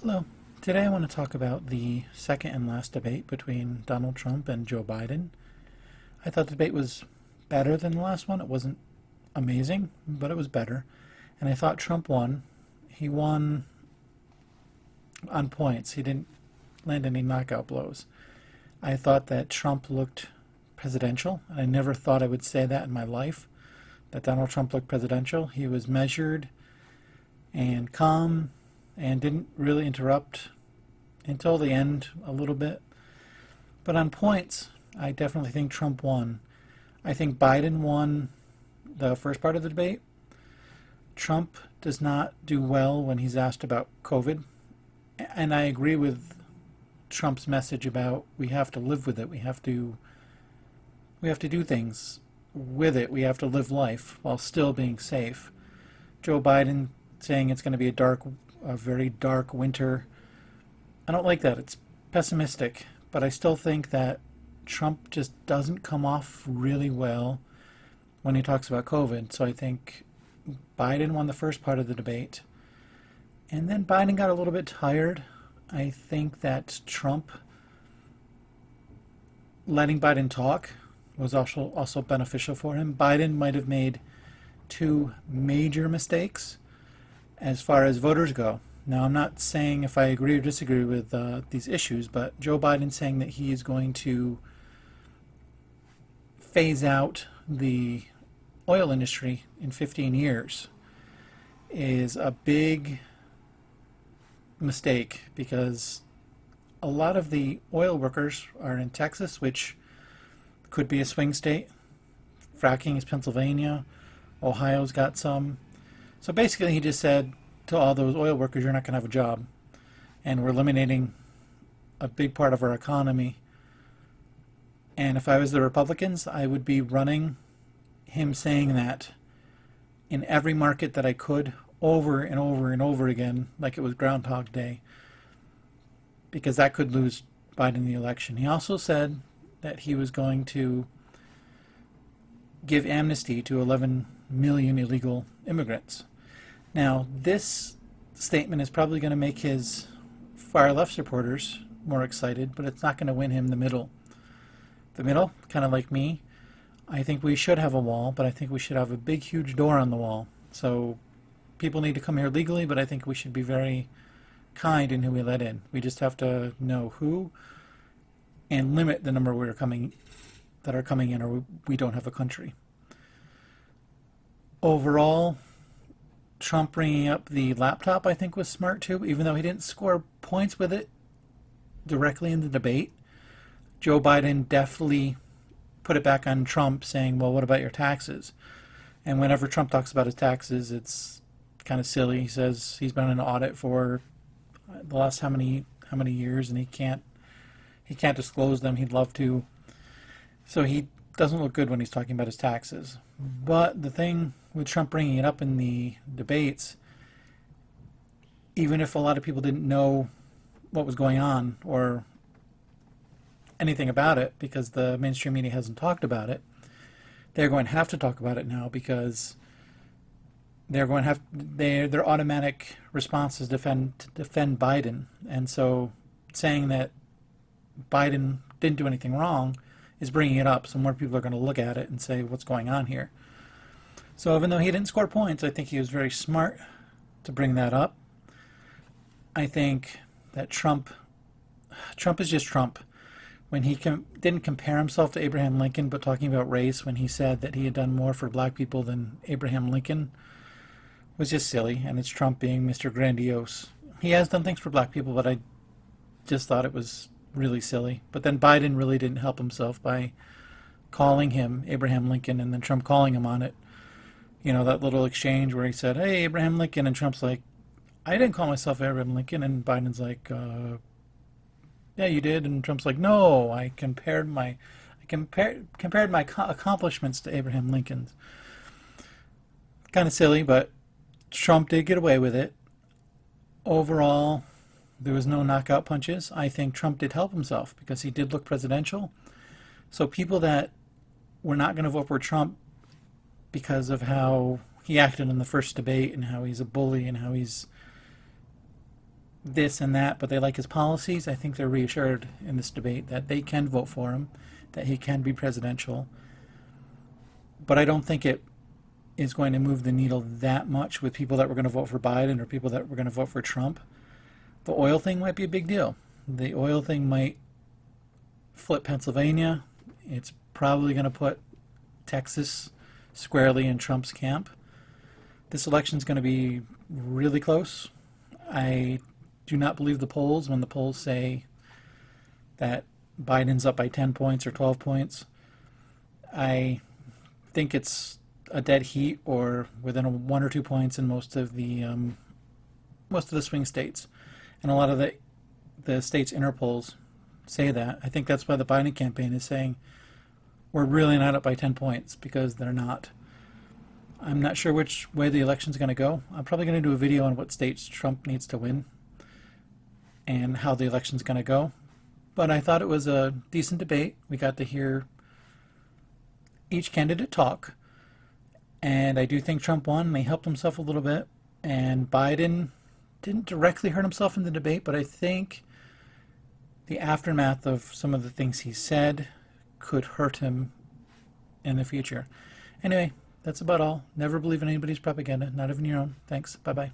Hello. Today I want to talk about the second and last debate between Donald Trump and Joe Biden. I thought the debate was better than the last one. It wasn't amazing, but it was better. And I thought Trump won. He won on points. He didn't land any knockout blows. I thought that Trump looked presidential, and I never thought I would say that in my life, that Donald Trump looked presidential. He was measured and calm and didn't really interrupt until the end a little bit. But on points, I definitely think Trump won. I think Biden won the first part of the debate. Trump does not do well when he's asked about COVID. And I agree with Trump's message about we have to live with it. We have to do things with it. We have to live life while still being safe. Joe Biden saying it's going to be a very dark winter. I don't like that. It's pessimistic, but I still think that Trump just doesn't come off really well when he talks about COVID. So I think Biden won the first part of the debate. And then Biden got a little bit tired. I think that Trump letting Biden talk was also beneficial for him. Biden might have made two major mistakes as far as voters go. Now, I'm not saying if I agree or disagree with these issues, but Joe Biden saying that he is going to phase out the oil industry in 15 years is a big mistake because a lot of the oil workers are in Texas, which could be a swing state. Fracking is Pennsylvania. Ohio's got some. So basically, he just said to all those oil workers, you're not going to have a job. And we're eliminating a big part of our economy. And if I was the Republicans, I would be running him saying that in every market that I could, over and over and over again, like it was Groundhog Day, because that could lose Biden the election. He also said that he was going to give amnesty to 11 million illegal immigrants. Now, this statement is probably going to make his far left supporters more excited, but it's not going to win him the middle. The middle, kind of like me, I think we should have a wall, but I think we should have a big, huge door on the wall. So people need to come here legally, but I think we should be very kind in who we let in. We just have to know who and limit the number that are coming in, or we don't have a country. Overall, Trump bringing up the laptop, I think, was smart too, even though he didn't score points with it directly in the debate. Joe Biden definitely put it back on Trump, saying, well, what about your taxes? And whenever Trump talks about his taxes, it's kind of silly. He says he's been on an audit for the last how many years, and he can't disclose them. He'd love to. So he doesn't look good when he's talking about his taxes. But the thing with Trump bringing it up in the debates, even if a lot of people didn't know what was going on or anything about it because the mainstream media hasn't talked about it, they're going to have to talk about it now because they're going to have their automatic response is to defend Biden. And so saying that Biden didn't do anything wrong is bringing it up, so more people are going to look at it and say, what's going on here? So even though he didn't score points, I think he was very smart to bring that up. I think that Trump is just Trump. When he didn't compare himself to Abraham Lincoln, but talking about race, when he said that he had done more for black people than Abraham Lincoln, was just silly, and it's Trump being Mr. Grandiose. He has done things for black people, but I just thought it was really silly. But then Biden really didn't help himself by calling him Abraham Lincoln and then Trump calling him on it. You know, that little exchange where he said, hey, Abraham Lincoln, and Trump's like, I didn't call myself Abraham Lincoln, and Biden's like, yeah, you did, and Trump's like, no, I compared my accomplishments to Abraham Lincoln's. Kind of silly, but Trump did get away with it. Overall, there was no knockout punches. I think Trump did help himself because he did look presidential. So people that were not going to vote for Trump because of how he acted in the first debate and how he's a bully and how he's this and that, but they like his policies, I think they're reassured in this debate that they can vote for him, that he can be presidential. But I don't think it is going to move the needle that much with people that were going to vote for Biden or people that were going to vote for Trump. The oil thing might be a big deal. The oil thing might flip Pennsylvania. It's probably going to put Texas squarely in Trump's camp. This election is going to be really close. I do not believe the polls when the polls say that Biden's up by 10 points or 12 points. I think it's a dead heat or within 1 or 2 points in most of the swing states, and a lot of the states' inner polls say that. I think that's why the Biden campaign is saying we're really not up by 10 points, because they're not. I'm not sure which way the election's going to go. I'm probably going to do a video on what states Trump needs to win and how the election's going to go. But I thought it was a decent debate. We got to hear each candidate talk. And I do think Trump won. He helped himself a little bit. And Biden didn't directly hurt himself in the debate, but I think the aftermath of some of the things he said could hurt him in the future. Anyway, that's about all. Never believe in anybody's propaganda, not even your own. Thanks. Bye-bye.